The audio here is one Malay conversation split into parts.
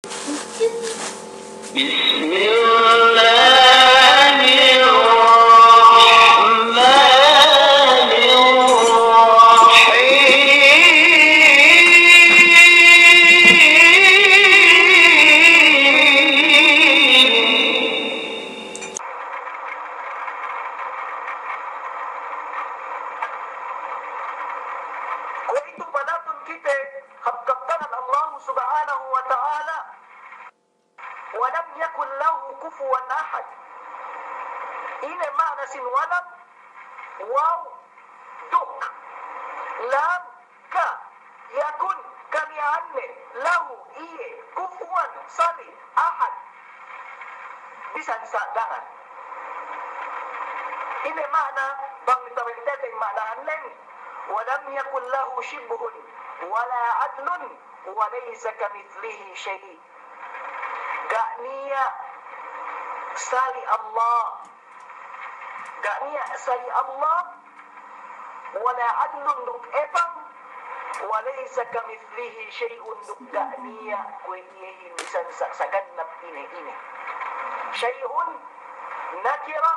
Kaitu padatun kita habkabtanan Allah subhanahu wa ta'ala walam yakun lahu kufuwan ahad. Ini makna sin walam waw duk lam ka yakun kami anne lahu iye kufuwan sali ahad bisa disadangkan. Ini makna bang kita makna lain. ولم يكن له شبه ولا عدل وليس كمثله شيء. Gaknia sali Allah, gaknia sali Allah, wala adlun duk ebang, walaysa kamithlihi syai'un duk gaknia kuinihin bisan saganap ini. Syai'un nakira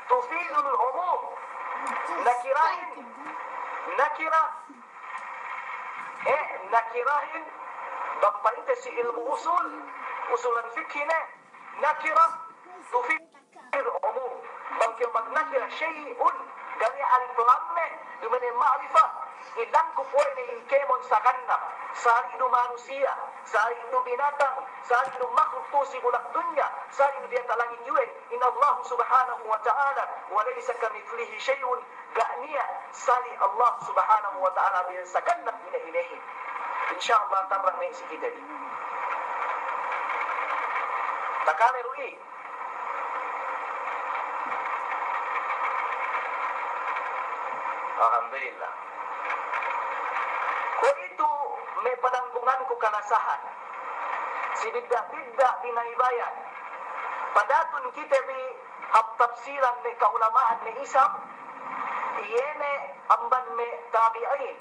tufidul umum. Nakirahin bangpainte si ilmu usulan fikhine nakira tufidul umum. Bangkil magnakira syai'un gani al-flamme dumane ma'rifah ilang kupoy ni inkemon sa kanap sa itu manusia, sa itu binatang, sa itu makhluk tu si bulak dunya, sa itu dia talangin yuen. Inna Allah subhanahu wa ta'ala wa laysa kamithlihi syai'un. Gaknia sali Allah subhanahu wa ta'ala bin sakanap ilahi. Insyaallah tamrang ni si kita ni. Takane rui. Alhamdulillah. Ko itu may pananggungan ko kanasahan. Si bidda dinaybayan. Padatun kita bi habtafsiran ni kaulamaan ni Isam. Iyene amban me tabi'in.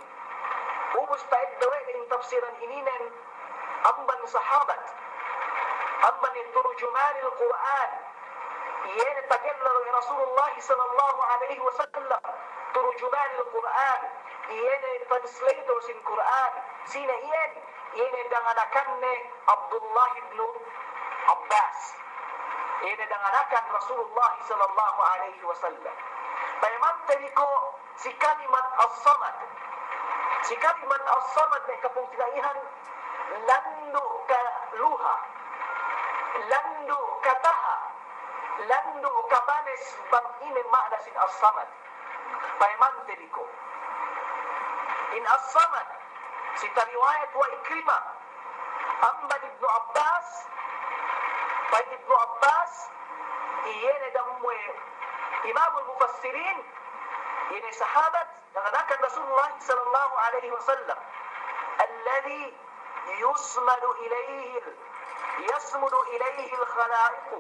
Ubus taid dawe ni tafsiran ininen amban sahabat. Amban turjuman al-Quran. Iyene tagallaru Rasulullah sallallahu alaihi wasallam. Turjuman al-Quran. Iyene translator sin Quran. Sina iyene danganakan ni Abdullah ibn Abbas. Iyene danganakan Rasulullah sallallahu alaihi wasallam. Payamantay ko si kalimat as-samad. Si kalimat as-samad na kapong tinaihan, lando ka luha, lando ka taha, lando ka banes bang ini makna sin as-samad. Payamantay ko. In as-samad, si tariwayat wa ikrima, amban ibn Abbas, pay ibn Abbas, iyene damwe Imam al-Mufassirin ini sahabat danganakan Rasulullah sallallahu alaihi wasallam alladhi yusmadu ilayhi al-khalaiq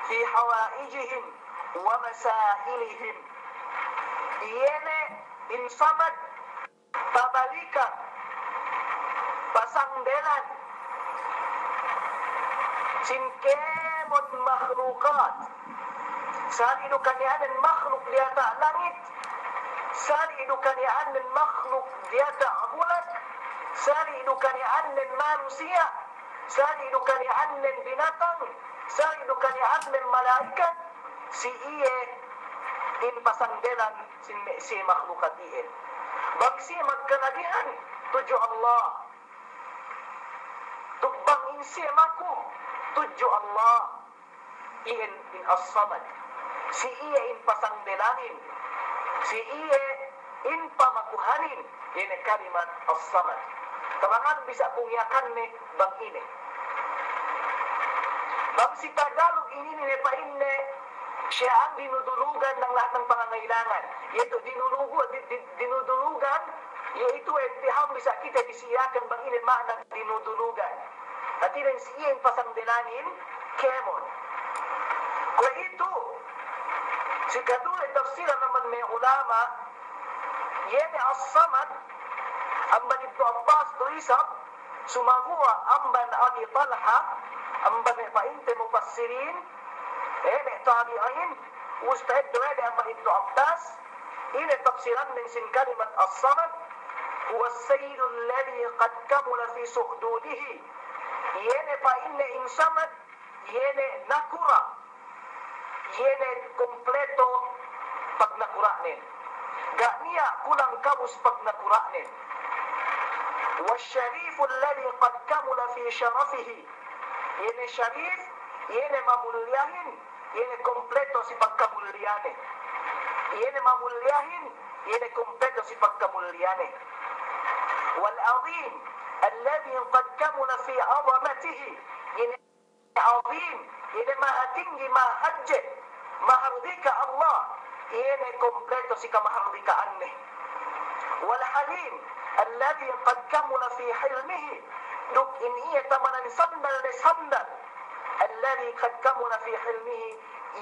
fi hawaijihim wa masailihim. Iyene insamad babalikan pasangdelan sinkemon makhlukat. Saan inu kanianan makhluk di atas langit, saan inu kanianan makhluk di atas bulan, saan inu kanianan manusia, saan inu kanianan binatang, saan inu kanianan malaikat, si iye in pasangdelan si makhlukat iye. Bangsi magkanadihan tuju Allah, tukbang insi maku tuju Allah, iyan in as-samad. Si iya in pasangdelanin, si iya in pamakuhanin, ini kalimat as-samad. Tamangan bisa pungiakan ni bang ini. Bang si Tagalog ini ni pa inne, siya ang dinudulugan ng lahat ng pangangailangan. Yaitu dinudulugan, yaitu entiham bisa kita disiyakan bang ini makna dinudulugan. At rin si iya in pasangdelanin, kemon. Kung itu, si kadulay tafsiran naman may ulama, yene as-samad, amban ibn Abbas tuisap, sumagua amban Abi Talha, amban painte mufassirin, tabi'in, ustad doa de amban Ibnu Abbas, ini tafsiran min sin kalimat as-samad, huwa as-sayyidu alladhi qad kamula fi suhdudihi. Yene pa inne insamad, yene nakura, yene kompleto pag nakuranin. Gak niya kulang kabus pag nakuranin. Wasyarifu alladhi qad kamula fi syarafihi. Yene syarif, yene mamulyahin, yene kompleto si pagkamulyane. Yene mamulyahin, yene kompleto si pagkamulyane. Wal azim alladhi qad kamula fi azamatihi. Yene azim, yene maha tinggi, maha hajj, mahardika Allah. Yene kompleto si kamahardikaanne. Wal halim alladhi qad kamula fi hilmihi. Duk in iya tamanan sandal de sandal. Alladhi qad kamula fi hilmihi.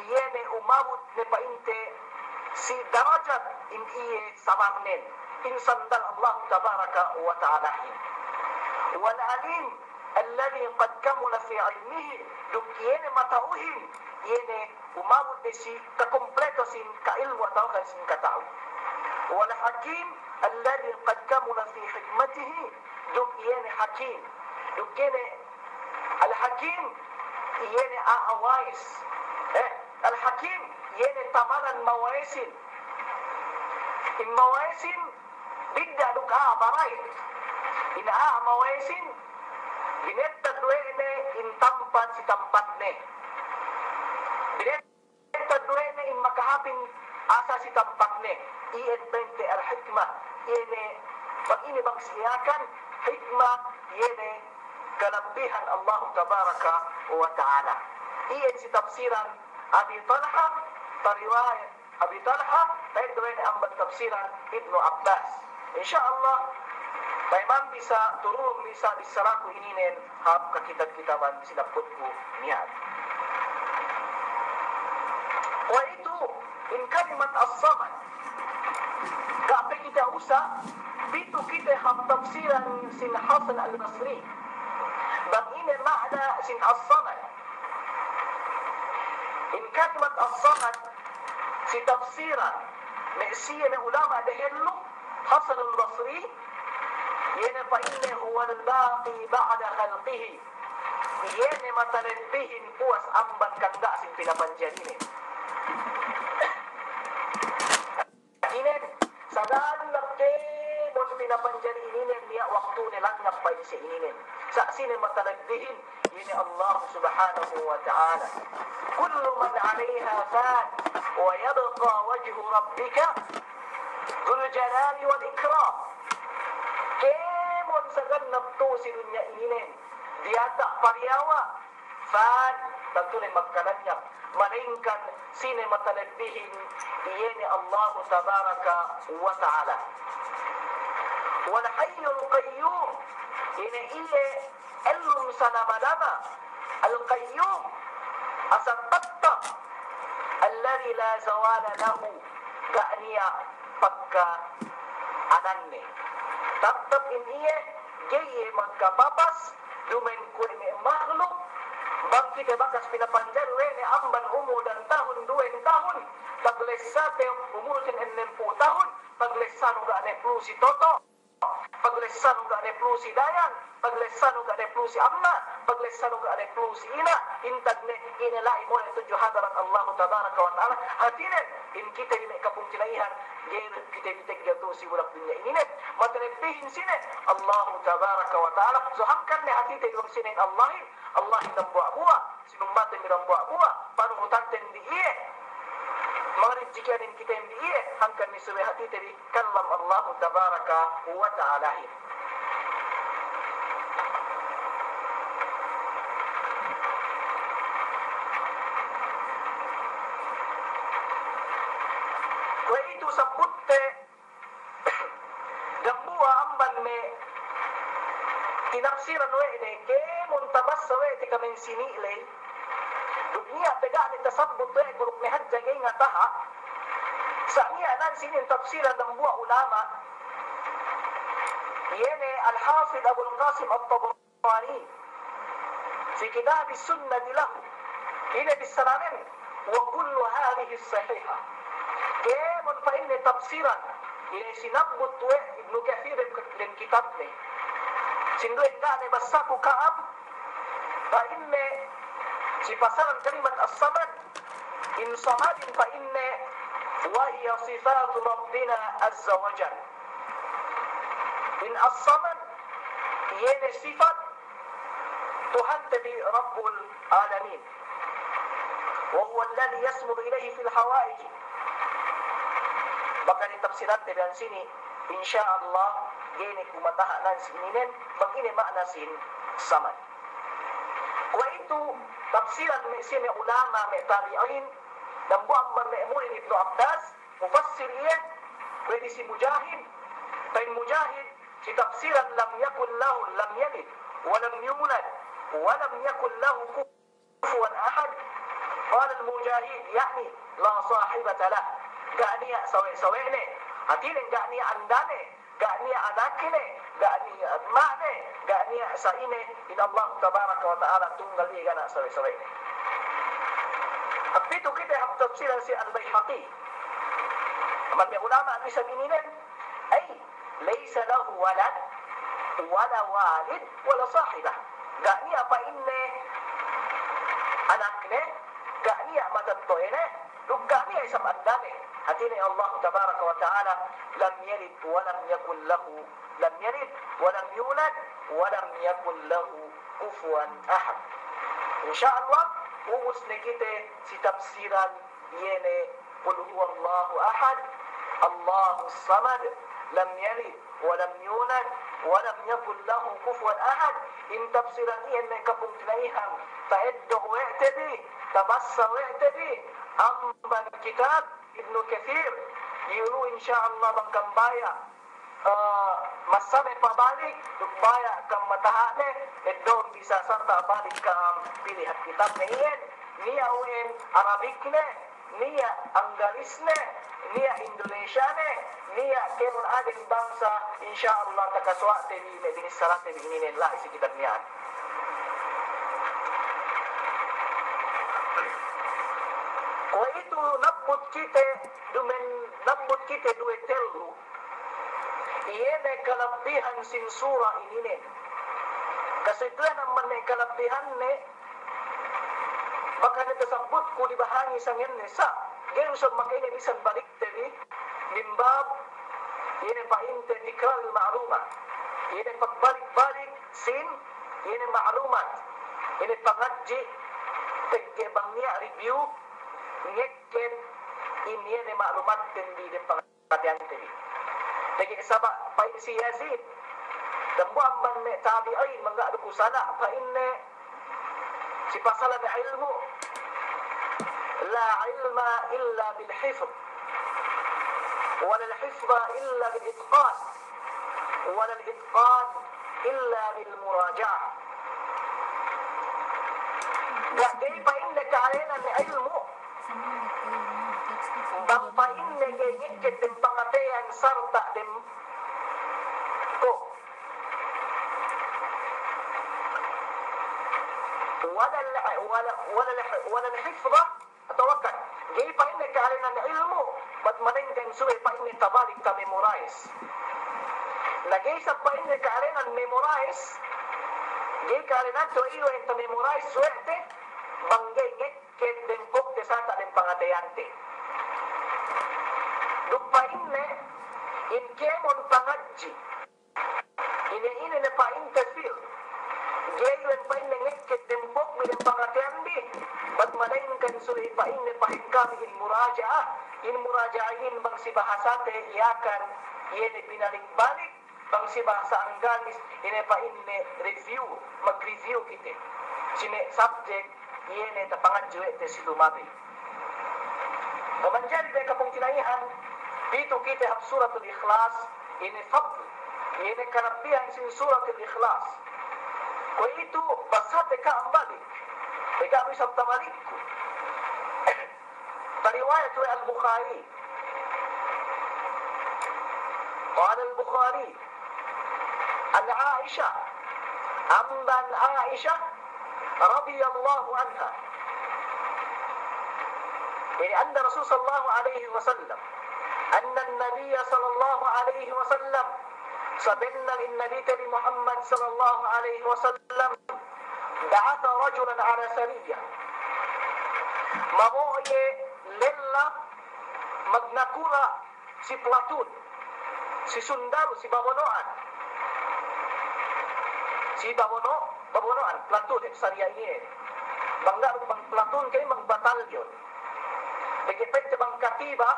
Yene umabut ne painte si darajat in iya samarnen. In sandal Allah tabaraka wa ta'ala. Wal alim alladhi qad kamula fi ilmihi. Duk yene matauhin. Yene umabot de si kakompleto sin kailmu atau kan sin katau. Wal hakim alladhi qad kamula fi hikmatihi. Duk yene hakim. Duk yene al hakim yene awais. Al hakim yene tamaran mawaisin. In mawaisin bidda duk barai. In mawaisin binetta duene in tampat si tampatne. Binetta duene in makahapin asa si tampatne. Iyan bente al-hikmah. Yene pag ini bang siyakan hikmah yene kalabihan Allah tabaraka wa ta'ala. Iyan si tafsiran Abi Talha, tariwayat Abi Talha, tayo duene ang tafsiran Ibnu Abbas. InsyaAllah Taiman bisa turun bisa disalaku ininen hab ka kitab-kitaban sinaputku niyan. Wa itu in kalimat as-samad. Kape kita usah bitu kita hab tafsiran sin Hasan al-Basri. Bang ini makna sin as-samad. In kalimat as-samad si tafsiran me'siya na ulama dahulu Hasan al-Basri. Yene pa inne huwa al-baqi ba'da khalqihi. Yene matalentihin puas amban kanda sin pinapanjan ini. Inen sadaan labke mo sa pinapanjan ini niya waktu nilang napay sa ininen. Sa sine matalentihin yene Allah subhanahu wa ta'ala. Kullu man 'alayha fan wa yabqa wajhu rabbika dhul jalali wal ikram. Kemon sa ganap to si dunya ininen. Diata pariyawa. Fan, tantunin magkananyap. Malingkan sine matalagbihin. Iyene Allah tabaraka wa ta'ala. Wal hayyul qayyum. Ine iye elum sa namalama. Al-qayyum. Asang tatta. Alladhi la zawala lahu. Ga'niya pagka ananne. Tatap iniye, gaye magkapapas, lumen ko ini makhluk, bangkit bakas pinapanjar, wene amban dan tahun, 2 tahun, paglesate umurutin 60 tahun, paglesano ga ne si Toto, paglesano ga ne si Dayan, paglesano ga ne si Amma, paglesano ga ne si Ina, intag ne inilai mo ito hadarat Allah tabaraka wa ta'ala, hatinen, in kita ini kapung kinaihan, gaye kita bitek gato si bulak dunya ini, matrebihin sine Allah tabaraka wa ta'ala. So hangkan ni hati tayo sine Allah ng buwa-buwa sinumbatin ng buwa-buwa panuhutanten di iye mga rinjikyanin kita yung di iye hangkan ni suwe hati tayo kallam Allah tabaraka wa ta'ala. Kaya ito sa putte gambuwa amban me tinapsiran we ine ke muntabas sa we ti kamen sinilay dunia pega ni tasabbut we guruk ni hadjagay nga taha sa niya nan sinin tafsiran ng buwa ulama Yene Al-Hafidh Abu Al-Qasim At-Tabrani في كتاب السنة له إلى بالسلامين وكل هذه الصحيحة كيف فإن تفسيرا إلى سنبت ابن كثير من كتابه سندو إنقاني بساكو كأم فإن سفسر كلمة الصمد إن صمد فإن وهي صفات ربنا عز وجل إن الصمد ين صفات تهدد رب العالمين وهو الذي يصمد إليه في الحوائج بقى تفسيرات تبان سيني إن شاء الله جيني كمتها ناس منين بقيني معنى سين صمد وإنتو تفسيرا من علماء من تابعين نبوء من مأمون ابن عباس مفسر إيه ودي مجاهد فإن مجاهد في تفسيرا لم يكن له لم يلد ولم يولد ولم يكن له كفوا أحد قال المجاهد يعني لا صاحبة له قعني سويني هتين قعني عنداني قعني أناكني قعني أدمعني قعني سائني إن الله تبارك وتعالى تنقل لي قنا سويني أبيتو كده هم تفسيرا سي البيحقي من علماء بسبينين أي ليس له ولد ولا والد ولا صاحبة قعني فإني anaknya gak niat mata toine lu gak niat isam andane hatine Allah tabaraka wa taala lam yalid wa lam yakul lahu lam yalid wa lam yulad wa lam yakul lahu kufuwan ahad insyaallah umus kita si tafsiran yene qul huwallahu ahad Allahus samad lam yalid wa lam yulad wa lam yakul lahu kufuwan ahad in tafsiran yene kapung tinaihan تعده واعتدي تبصر واعتدي أما الكتاب ابن كثير يقولوا إن شاء الله بكم بايا مسامة pabalik dubaya kam matahane edon bisa serta balik kam pilih kitab niyan niya uen Arabikne niya Angalisne niya Indonesiane niya kemun adin bangsa insyaallah takaswa tebi medini salat tebi ini lah isi kitab niyan. Itu nabut kita dua telu iene kelebihan sin surah ini ne kesetuan naman kelebihan ne baka natasabot ko di bahagi sa ngayon sa gaya usap makainay bisan balik tadi limbab iene painte tikral ma'lumat iene pagbalik-balik sin iene ma'lumat iene pangadji tegbang niya review ngeket ini ni maklumat di pengatahuan tadi. Lagi sabak baik si Yazid dan buat man tabi'in mangga duku sana fa inna si pasalan ilmu la ilma illa bil hifz wala al hifz illa bil itqan wala al itqan illa bil muraja'ah. Jadi fa inna ka'alena ilmu Bapak ini ngikit din pangatean sarta din ko wala hifdha atawakkal gay pa ini kalian ng ilmu bat manenggan suwe pa ini tabalik ka memorize lagay sa pa ini kalian ng memorize gay kalian to iyo enta memorize suwerte banggay ngikit din kok desata din pangateante lupa ini in kemon pangadji ini na pa interfere gayon pa ini ngikit dempok bilang pangatiandi bat malengkan sulit pa ini pahikam in muraja'ahin bang si bahasate iyakan yene binalik-balik bang si bahasa Anggalis ini pa ini review mag-review kita sine subject yene ta pangadjo ete si lumabi kamanjari de kapong tinaihan dito kita hab suratul ikhlas ini fadl ini kelebihan sin suratul ikhlas ko itu basate ka ambalik ega bisa tabalikku riwayat al-Bukhari قال البخاري an Aisyah amban Aisyah radhiyallahu anha yani anna Rasul sallallahu alaihi wasallam anna an-nabiy sallallahu alaihi wasallam sabenna lin-nabi Muhammad sallallahu alaihi wasallam ba'atha rajulan ala sariyah magoye lella magnakura si platoon si sundalo si babonoan babonoan platoon yung sariyah ini bangga bang platoon kayo bang batalyon Pagkipit bang katiba,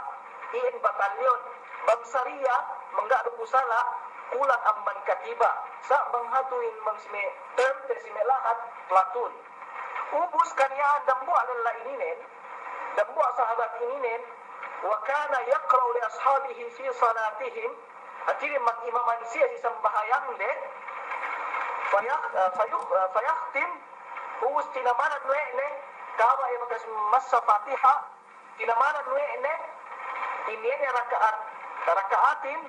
iin batalyon. Bang sariya, mangga pusala, kulang ang man katiba. Sa bang hatuin mang sime, term ter sime lahat, platoon. Ubus kanya dambu alala ininen, dambu sahabat ininen, wa kana yaqra'u li ashabihi fi salatihim, at ini mag-imaman siya sa bahayang le, fayakhtim, ubus tinamanan ne, kawa ay masa Fatiha, tinamanan ne ini rakaatin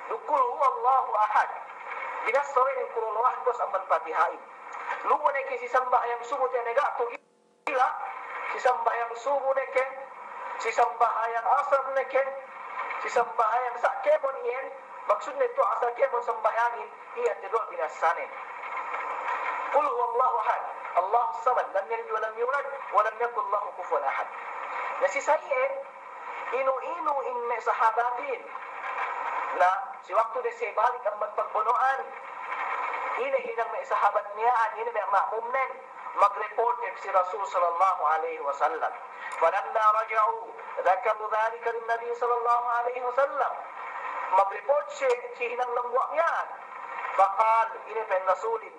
dukul Allahu ahad binasore ng kurulawah dos ang Fatihain lumo ne si sambayang sumo te nega to gila si sambayang sumo ne ken si sambayang asar ne ken si sambayang sakemon ien maksud nito asar kemon sambayangin iya tidol binasanin qul huwallahu ahad Allahu samad lam yalid wa lam yulad wa lam yakul lahu kufuwan ahad. Nasisayin, inu-inu inme sahabatin na si waktu de siya balik ang magpagbunuan. Hinang may sahabat niya, ini may ma'mumnen, mag-report si Rasul sallallahu alaihi wasallam. Falamma raja'u, dhakaru dhalika rin Nabi sallallahu alaihi wasallam. Mag-report siya, hinang langwa niya. Fakal, ini pen Rasulin,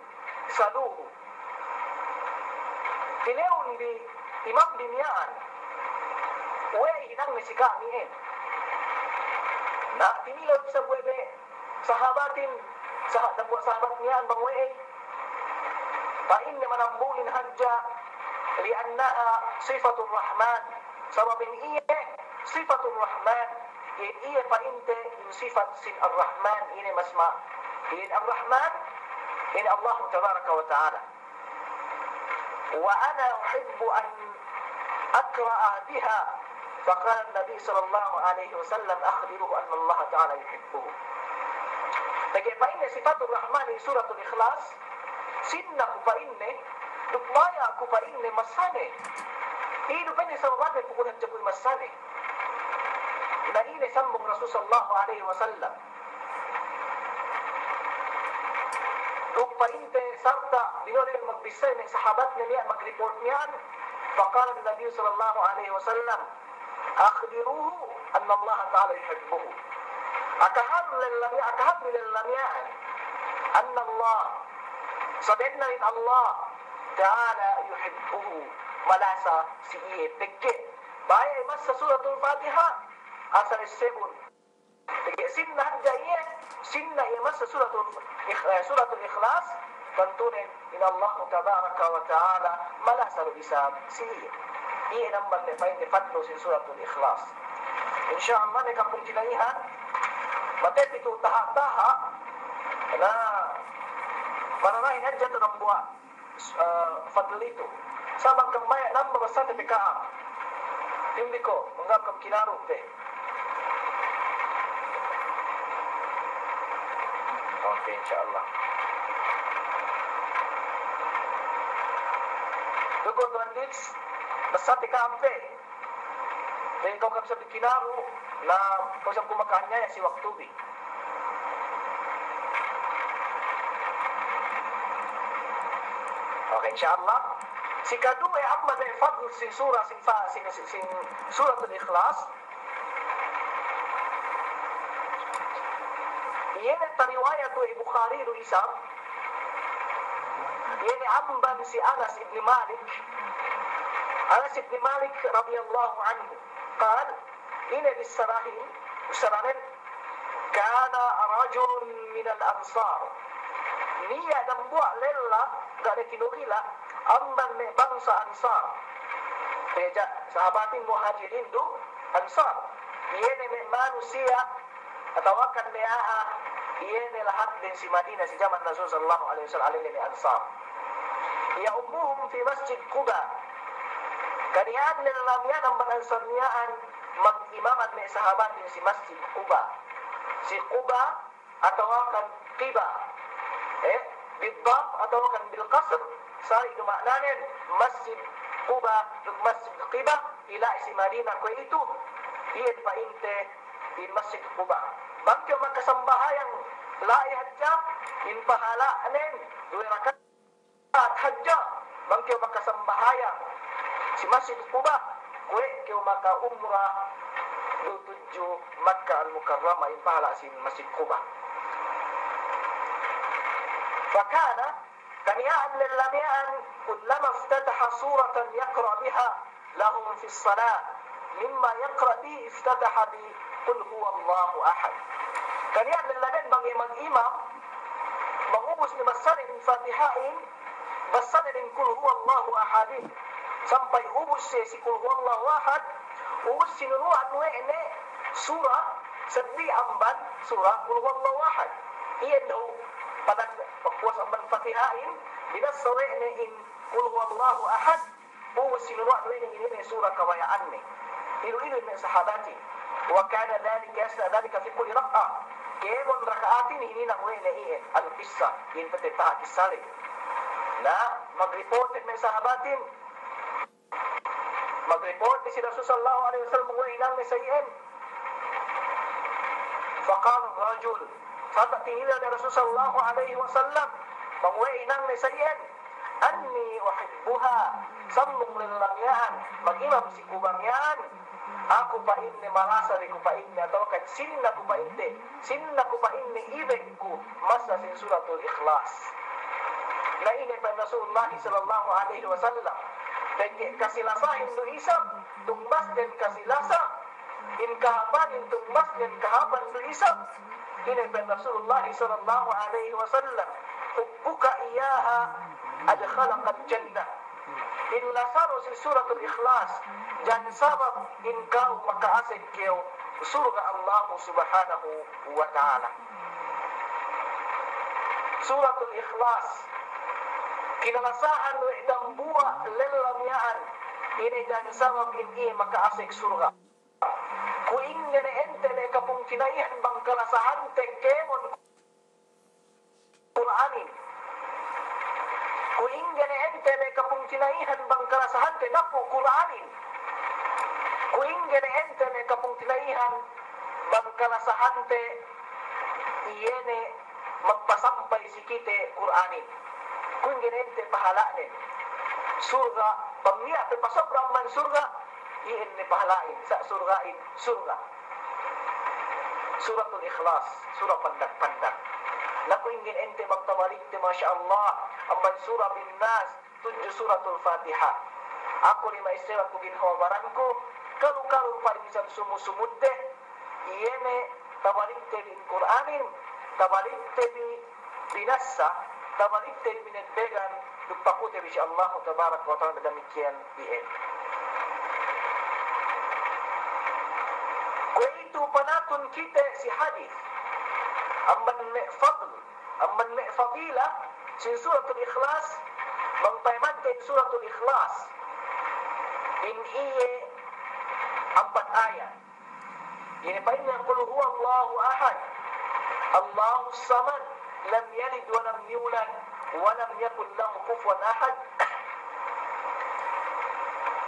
saluhu. Tineon di imam diniyaan, uwe hinang mesika niin. Na tinilog sa buwebe, sahabatin, sahabat niyan bang uwe, pain naman ang bulin hadja, liannaha sifatul rahman, sababin iya, sifatul rahman, iya painte yung sifat sin ar-rahman, ini masma, ini ar-rahman, ini Allah tabaraka wa ta'ala. وأنا أحب أن أقرأ بها فقال النبي صلى الله عليه وسلم أخبره أن الله تعالى يحبه. Bagaimana sifatul Rahman di suratul Ikhlas? Sinna ku pa inne, dukmaya ku pa inne masane. Ino pa ni sa bagay pukunan dyan ko masane. Na ine sambong Rasul sallallahu alaihi wasallam. Painte sarta dinore magbisay ng sahabat niya mag-report niyan faqala an-nabi sallallahu alaihi wasallam akhbiruhu anna Allah ta'ala yuhibbuhu akahab lillamiyaan anna Allah sabihin na rin Allah ta'ala yuhibbuhu malasa si iye pigke baya imas sa suratul Fatiha asar is-sebun sinna hadja iye sinna imas sa suratul Ikhlas tentunya in Allah tabaraka wa ta'ala malasar isab siya iyan ang magdepain de fatlo sin suratul Ikhlas insyaallah may kapuntinaihan matepito taha-taha na mananahin hadya ito ng buwa fadl ito sabang kang maya nang mabasa tepika hindi ko manggap kang kinarong pe okay insyaallah dugo tuan dits basta tikampe dahil kau kapsa bikinaro na kau sa kumakanya si waktubi okay insyaallah si kadua ay amma na fadl sin surah sin suratul Ikhlas Yan ang tariwayat to Bukhari ro isam. Yan amban si Anas ibn Malik. Anas ibn Malik radhiyallahu anhu. قال إن بالسراهين سرانين كان رجل من الأنصار نيا دمبوع لله قال كنوغيلا أمن من بنص أنصار بيجا sahabatin muhajirin do ansar. Yan ay manusia atawakan niya iyan lahat din si Madinah si zaman Rasul sallallahu alaihi wasallam alil ansar. Ya ummuhum fi Masjid Quba. Kaniyaan nilalamian ang mga ansarniyaan mag-imaman may sahabat din si Masjid Quba. Si Quba atau kan Qiba. Bidam atau kan bil qasr. Sari dumaknanin Masjid Quba ug Masjid Qiba ila si Madinah ko itu. Iyan pa inte di Masjid Quba. Bangkyo magkasambahayang lahi hadja in pahala anin 2 rakaat hadja bangkyo magkasambahayang si Masjid Quba kue kyo maka umrah tuju Makkah al-Mukarramah in pahala si Masjid Quba. Fakana kaniyaan lilamian kullama iftataha suratan yaqra biha lahum fi as-salat mimma yaqra bihi iftataha bi qul huwallahu ahad. Kaniyaan lilamian bagi mag-imam mangubos ni masarin fatihain basanin din qul huwallahu ahad sampai ubos si qul huwallahu ahad ubos sinunuan wene surah sedih amban surah qul huwallahu ahad. Iyan daw pada pagpuas amban fatihain binasa wene in qul huwallahu ahad ubos sinunuan wene ini surah kawayaan ni ilu-ilu min sahabati wa kana dhalika yasna dhalika fi kulli rak'ah kemon rakaatin ini nang wene iyan al-qissa in patitaha kisali na mag-report min sahabatin mag-report si Rasul sallallahu alaihi wasallam wa inang sayin faqala rajul sabat tinila ni Rasul sallallahu alaihi wasallam wa inang sayin anni uhibbuha sallung lillamyan mag-imam si kubangyan aku pa inni marasa di ko pa inni atau kat sinna ko pa inni ibigku masa sin suratul ikhlas na ini pa Rasulullah sallallahu alaihi wasallam kasilasahin do isam tumbas dan kasilasa in kahaban in tumbas dan kahaban do isam ini pa Rasulullah sallallahu alaihi wasallam hubbuka iyaha adkhalaqal jannah in lasaro si suratul ikhlas dan sabab in kau makaasig kayo surga Allah subhanahu wa ta'ala. Suratul ikhlas kinalasahan no idang buwa lelamyaan ini dan sabab ini makaasig surga. Kuing nene ente ne kapung kinaihan bang kalasahan tekemon Qur'anin. Kuing nene ente ne kapung kinaihan bang kalasahan te napo Qur'anin. Kuing nene ente ne kapung kinaihan bang kalasahan te iyene magpasampay si kite Qur'anin. Kung ginente pahalain surga pamniya pasobrang man surga iin ni pahalain sa surgain surga suratul ikhlas surah pandak-pandak na kung ginente magtabalik ti masyaallah amban surah bin nas 7 suratul fatihah ako ni maisira ko ginhawaran ko kalu-kalu pa rin sa sumusumudde iyene tabalik ti bin Qur'anin tabalik ti binasa tabalik tayo binagbegan nagpakuti rin siya Allah tabarak wa ta'ala damikian iyan. Kung ito panatun kita si hadith amman may fadila si suratul ikhlas magpayman kayo suratul ikhlas in iye 4 ayat ini pa rin kul huwa Allahu ahad Allahu samad lam yalid wa lam yulad wa lam yakul lahu kufuwan ahad.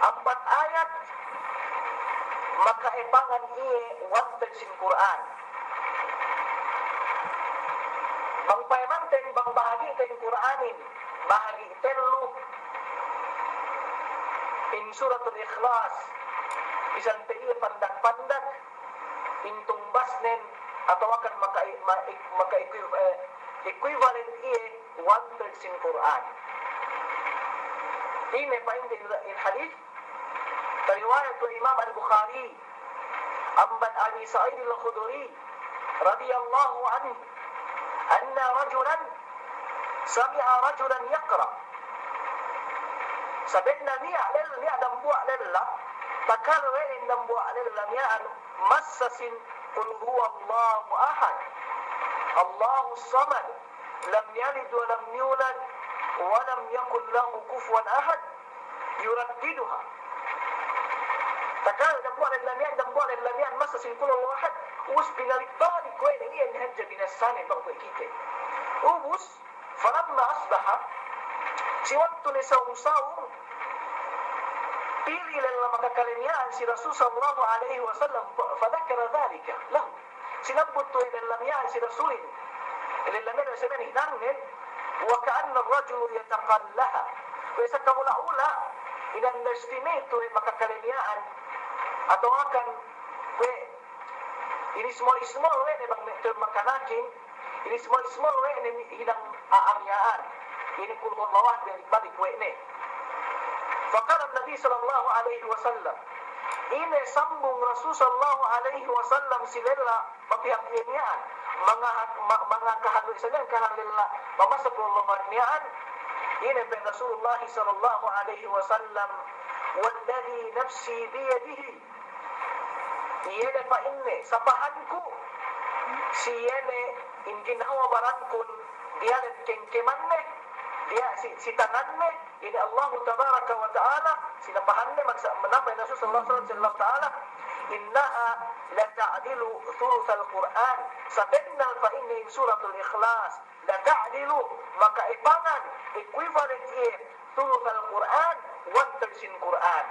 4 ayat makaipangan iye wantag sin Quran. Bang paymanten bang bahagi kayo Quranin bahagi terlu in suratul ikhlas isang tiyo pandak-pandak in tumbasnen atau akan equivalent iye 1/3 sin Quran. Ini pa in hadith riwayat Imam Al-Bukhari amban Abi Sa'id Al-Khudri radhiyallahu anhu anna rajulan sami'a rajulan yaqra sabinna ni'a dambu'a lillah takal wa'in dambu'a lillah ni'an massasin qul huwa Allahu ahad Allahus samad, lam yalid wa lam yulad wa lam yakul lahu kufuwan ahad. Yuraddiduha. Takal dan buat lamian dan buat lamian masa sinkulul wahad. Us binalik-balik ko ini yang hanja binasanay bang kita. Ubus falamma asbaha si waktu ni saum-saum pilih lang makakalinyan si Rasul sallallahu alaihi wasallam fadakara dhalika lahu. Sinabot to ilan lamian si Rasulin. Ilan lamian sa mga hinangin wa ka'anna ar-rajul yataqallaha. Kaya sa kamula-ula in-underestimate to makakalinyan atau akan ini small way ni bang termakanakin ini small way ni hinang aaryaan ini kulhul lawah dari balik way ni. Faqala Nabi sallallahu alaihi wasallam ini sambung Rasul sallallahu alaihi wasallam sila pihak niyan mga kahalu isagan kahalilla mamasab Allah niyan ini bin Rasulullah sallallahu alaihi wasallam walladhi nafsi biyadihi iyene pa inne sapahanku siyene inginawa barankun dialet kengkemanne dia si tananne ini Allah tabaraka wa ta'ala sinapahanne menapa Rasul sallallahu alaihi wasallam ta'ala innaha la ta'dilu thuluth al-Quran sabinna fa inni suratul ikhlas la ta'dilu maka ibangan equivalent here thuluth al-Quran one-third Quran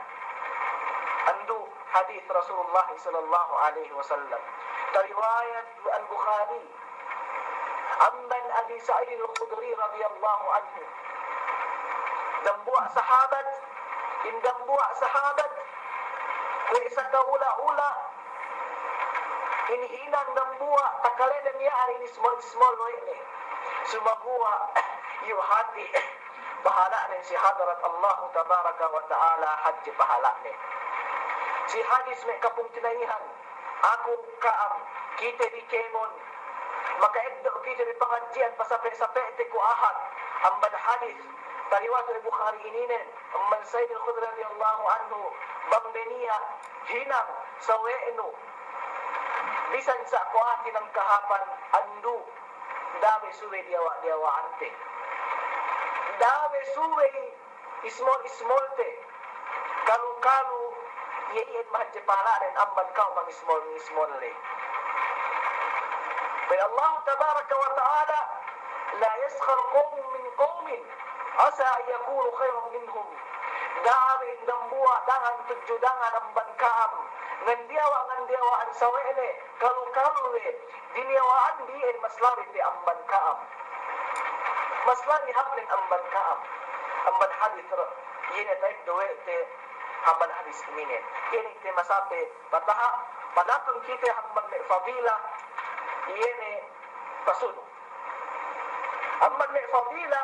andu hadis Rasulullah sallallahu alaihi wasallam riwayat al-Bukhari amman Abi Sa'id al-Khudri radhiyallahu anhu dan buah sahabat wa isa kaula-ula inhinang dan buah takalen niya ini small ini semua buah yu hati pahala ni si hadrat Allah tabaraka wa taala haji pahala ni si hadis may kapung tinaihan ako kaam kita di kemon maka eddo kita di pengajian pasape-sape ko ahad amban hadis riwayat al-Bukhari ininen amman Sayyid al-Khudri radhiyallahu anhu bambenia hinang saweno bisan sa kuati ng kahapan andu dami suwe diawa ante dami suwe small te kalu iyan mahajipala rin amban kau pang small le. Pero Allah tabaraka wa ta'ala la yaskhar qawm min qawmin asa an yakunu khayran minhum. Dami dambuwa dangan tujudangan amban kaam ngandiawa ang sawene kalu diniawaan diin maslari di amban kaam maslari hablin amban kaam amban hadith yun at ay dowe te amban hadis ini ini te masape pataha padatun kita amban may fadila yene pasuno amban may fadila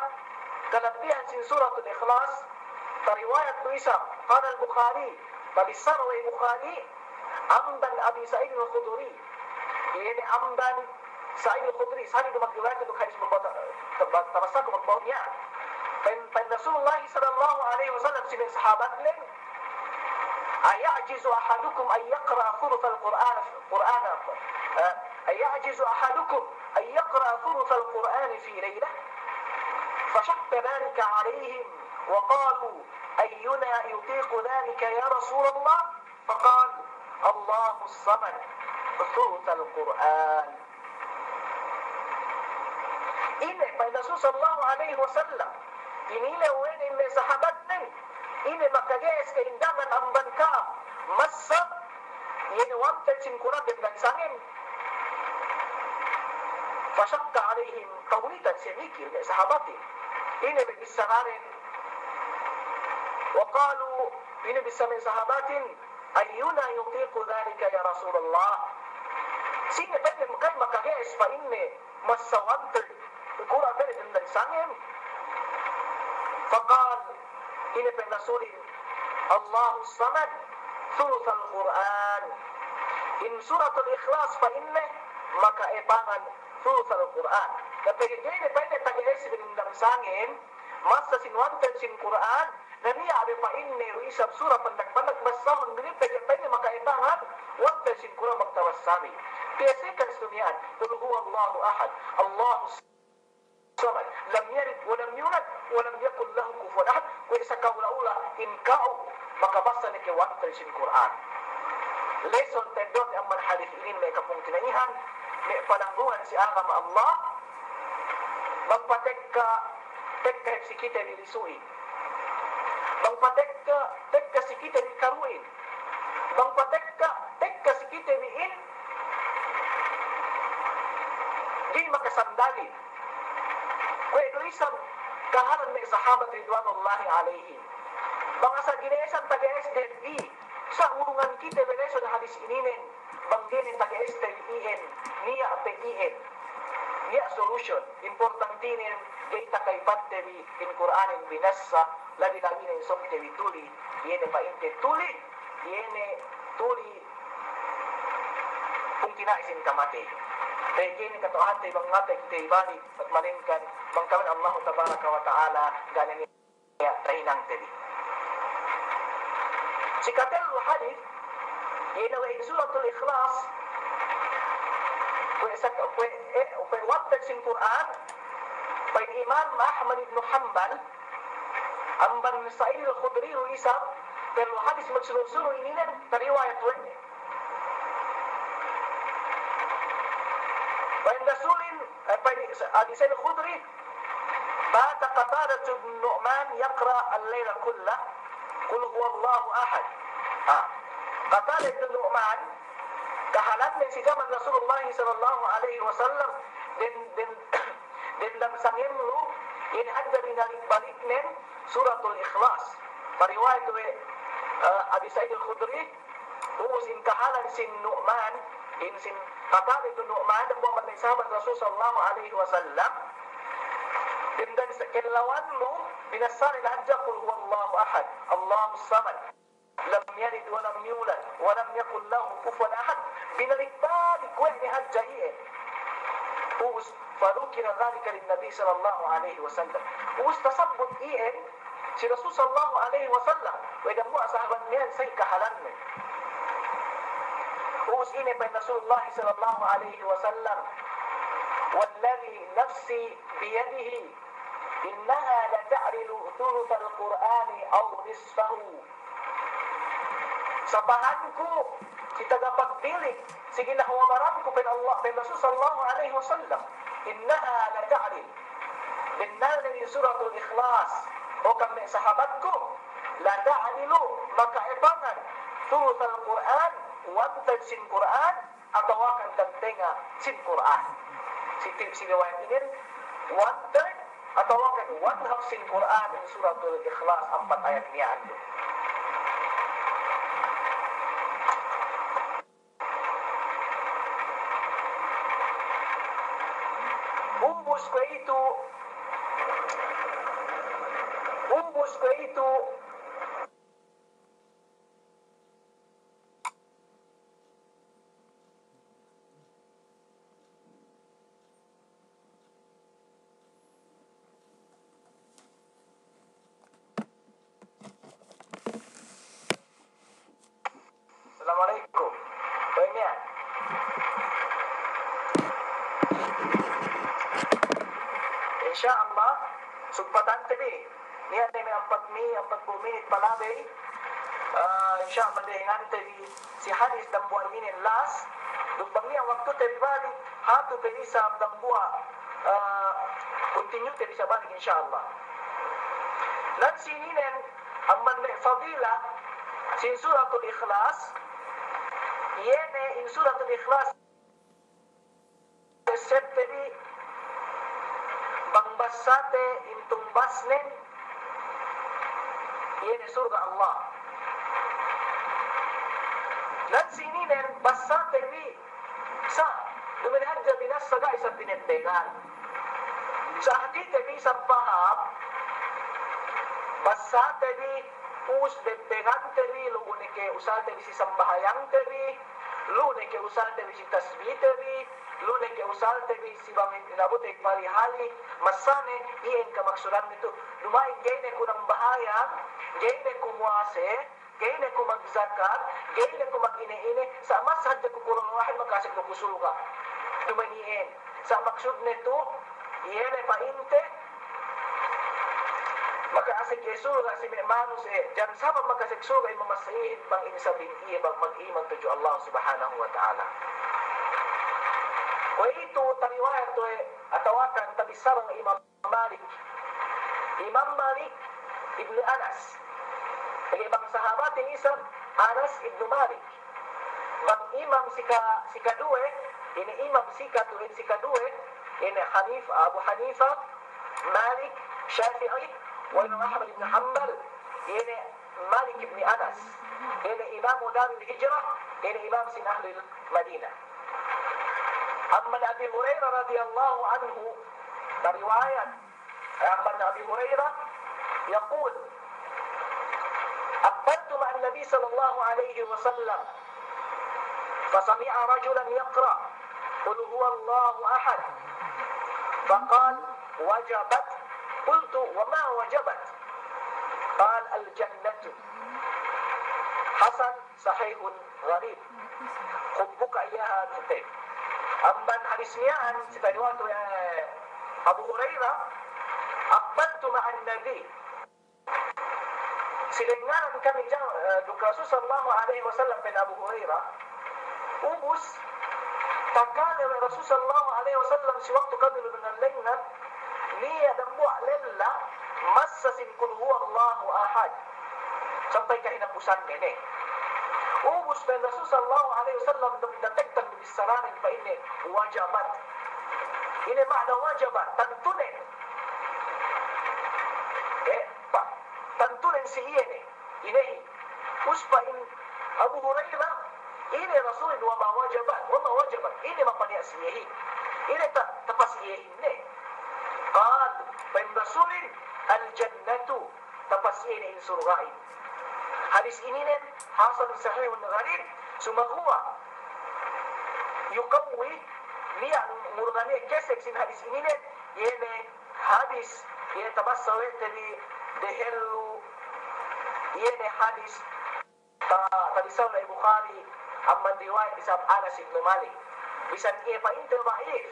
kalabihan sin suratul ikhlas riwayat Isa qala al-Bukhari babisar wa Bukhari amban Abi Sa'id al-Khudri yene amban Sa'id al-Khudri sa'id magriwayat itu hadis tabasa ko magbaw niya pen Rasulullah sallallahu alaihi wasallam sinin sahabat len ayajizu ahadukum ay yaqra thuluth al-Qur'an ayajizu ahadukum ay yaqra thuluth al-Qur'an fi laylah fashaqqa dhalika alayhim wa qalu ayyuna yutiqu dhalika ya Rasulullah faqal Allahus samad thuluth al-Qur'an ini pen Rasul sallallahu alaihi wasallam inile wene me sahabat nen ini makages keindaman amban ka masab yene wanted sin Quran dengan sangin fashaqqa alaihim qawlitan semikir me sahabati ini bisaharin wa qalu ini bisamin sahabatin ayyuna yutiqu dhalika ya Rasulullah sine pwede makages pa inne masawanted Quran dengan sangin فقال إن ابن رسول الله الصمد ثلث القرآن إن سورة الإخلاص فإنه مكا إبانا ثلث القرآن tapi ini pada tagais bin damsangin masa sinwantan sin Quran na niya abi pa inni o isab sura pandag-pandag basahon minit tagay ni makaibangan wantan sin Quran magtawassabi piyasikan sumian kul huwa Allahu ahad Allahu samad lam yalid wa lam yulad wa lam yakul lahu kufuwan ahad kung isa kaula-ula in kao makabasa ni kiwantan sin Quran. Lesson tendon ang manhalif ini may kapong tinaihan may panangguhan si agama Allah magpatek ka si kita nilisuin magpatek ka si kita ni karuin magpatek ka si kita niin di makasandali kung ito isang kahalan may sahabat ridwanullahi alaihim mga sa ginesan taga-SDNI sa urungan kita beneso na hadis ininin bangginin taga-SDNIN niya PIN niya solution importantinin kita kay pattevi in Quranin binassa lagi-lagi na yung somtevi tuli yene pa inte tuli yene tuli kung kinaisin kamate dahil kini katohante bang ngate kita ibalik at malingkan bang kawan Allah tabaraka wa ta'ala ganin niya tahinang tevi si katel hadith yene wa in suratul ikhlas kung watag sin Quran pag Imam Ahmad ibn Hanbal ang Ban Sa'id al-Khudri isab pero hadis magsulong-sulong ininan tariwayat wani pag rasulin Abi Sa'id al-Khudri بات قتادة بن نعمان يقرأ الليل كله قل هو الله أحد قتادة بن نعمان kahalan din si zaman Rasulullah sallallahu alaihi wasallam din langsangin lu in hadda binalik-balik nen suratul ikhlas pariwayat tu Abi Sa'id al-Khudri in kahalan sin Nu'man in sin Qatada itu Nu'man dan buat sahabat Rasul sallallahu alaihi wasallam din dan sekilawan lu binasari hadda qul huwallahu ahad Allahus samad lam yalid wa lam yulad wa lam yakul lahu kufuwan ahad binalik-balik ni hadja iyan فذكر ذلك للنبي صلى الله عليه وسلم واستثبت إيه si Rasul sallallahu alaihi wasallam وإذا مو sahabat niyan say kahalan mo us ini pa Rasulullah sallallahu alaihi wasallam والذي نفسي بيده إنها لتعرل ثلث القرآن أو نصفه sapahanku si tagapagpilit si ginahawabaran ko pen Allah pen Rasul sallallahu alaihi wasallam innaha la ta'ril binnal min suratul ikhlas o kami sahabat ko la ta'rilu makaipangan thuluth al-Quran one-third sin Quran atau akan tenga sin Quran si riwayat ini one-third atau akan one-half sin Quran in suratul ikhlas 4 ayat niya ando umbus ko itu Assalamualaikum banyak InsyaAllah sugpatan tabi niya tayo may 40 minit palabay InsyaAllah dahingan tabi si hadis dan buwan minin last dugbang niya waktu tabi balik hatu tabi sa dan buwa continue tabi sa balik InsyaAllah nan sininen ang manay fadila sin suratul ikhlas yene in suratul ikhlas set tabi bangbasate intong basnen yene surga Allah nan sininen basate bi sa duminahadja binassaga isang pinentengan sa hati tabi sa pahab basate bi us bentengan tabi lune ke usal tabi si sambahayang tabi lune ke usal tabi si tasbih tabi lunay kay usal tabi si bangin inabot ay palihali masane iyan ka magsuran nito lumain gayne ko ng bahaya gayne ko muase gayne ko magzakat gayne ko mag-ine-ine sa masad ko kurang wahid magkasig ko kusulga lumaniin sa maksud nito iyan ay painte makaasig Yesu nga si Manus diyan sabab makasiksuga ay mamasihin bang inisabing iya bang mag-iman tujo Allah subhanahu wa ta'ala. Kung ito tariwayan to atawakan tabisar ng Imam Malik. Imam Malik ibn Anas. Kaya ibang sahabat inisang Anas ibn Malik. Bang imam sika duwe, ini imam sika tuwin sika duwe, ini Abu Hanifa, Malik, Shafi'i, وإمام أحمد بن حنبل يعني مالك بن أنس يعني إمام دار الهجرة يعني إمام سن أهل المدينة. أما أبي هريرة رضي الله عنه برواية أما أبي هريرة يقول أقبلت مع النبي صلى الله عليه وسلم فسمع رجلا يقرأ قل هو الله أحد فقال وجبت قلت وما وجبت قال الجنة حسن صحيح غريب حبك إياها كتاب أما حديث نيان سيدوات أبو هريرة أقبلت مع النبي سيدنا كان الرسول صلى الله عليه وسلم بن أبو هريرة أبوس فكان الرسول صلى الله عليه وسلم في وقت قبل من الليلة niya dambu lella massasin kul huwa Allahu ahad sampai kahinapusan nene ubus ben Rasul sallallahu alaihi wasallam datagtan bisaranin fa ini wajabat ini makna wajabat tantunin pa tantunin si ini uspa in Abu Hurairah ini Rasul wa ma wajabat ini mapaniya siyahi ini tapas siyahi ini قال فإن رسول الجنة تفسين إن سرغائي حديث إنين حاصل صحيح غريب ثم هو يقوي نيا مرغانية كسك سين حديث إنين يعني حديث يتبصر تبي دهلو يعني حديث تبصر البخاري أما الرواية بسبب أنس بن مالك bisa niya pa inter ضعيف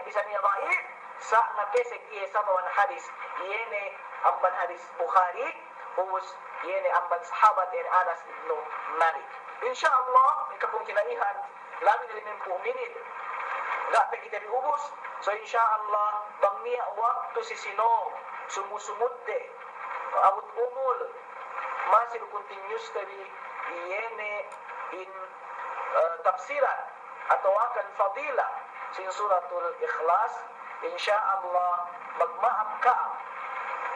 bisa niya ضعيف sa nakesek iya sa mga hadis iyene amban hadis Bukhari hus iyene amban sahabat iyene Anas ibn Malik insyaallah ikapong kinaihan labi na rin po minit gata kita diubos so insyaallah bang niya waktu si sino sumusumudde abot umul masih continuous tabi iyene in tafsiran atau akan fadilah sin suratul ikhlas insyaallah magmaap ka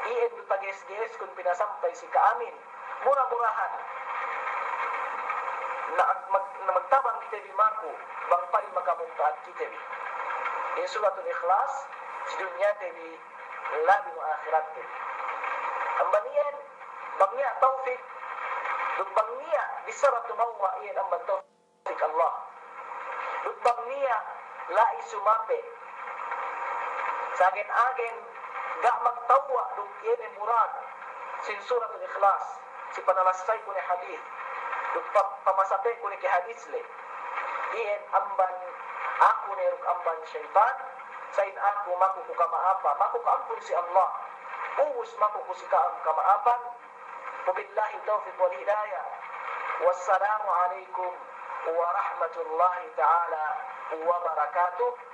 iyan do tages-ges kung pinasampay si kaamin murah-murahan na magtabang kita di Marco bang pari makamungkaat kita di in suratul ikhlas si dunya di labi ng akhirat di ang baniyan bagnya tawfiq dugbang niya bisarat tumawa iyan ang bantawfiq Allah dugbang niya lai sumape Sagin-agin, gak magtawa dug ini murad sin surat al-ikhlas si panalasay ko ni hadith dug pamasape ko ni ki hadith le iyan amban ako ni ruk amban syaitan sain ako makuku kamaapa makuku ampun si Allah uus makuku si kaam kamaapan wabillahi taufiq wal hidayah wassalamu alaikum warahmatullahi ta'ala wabarakatuh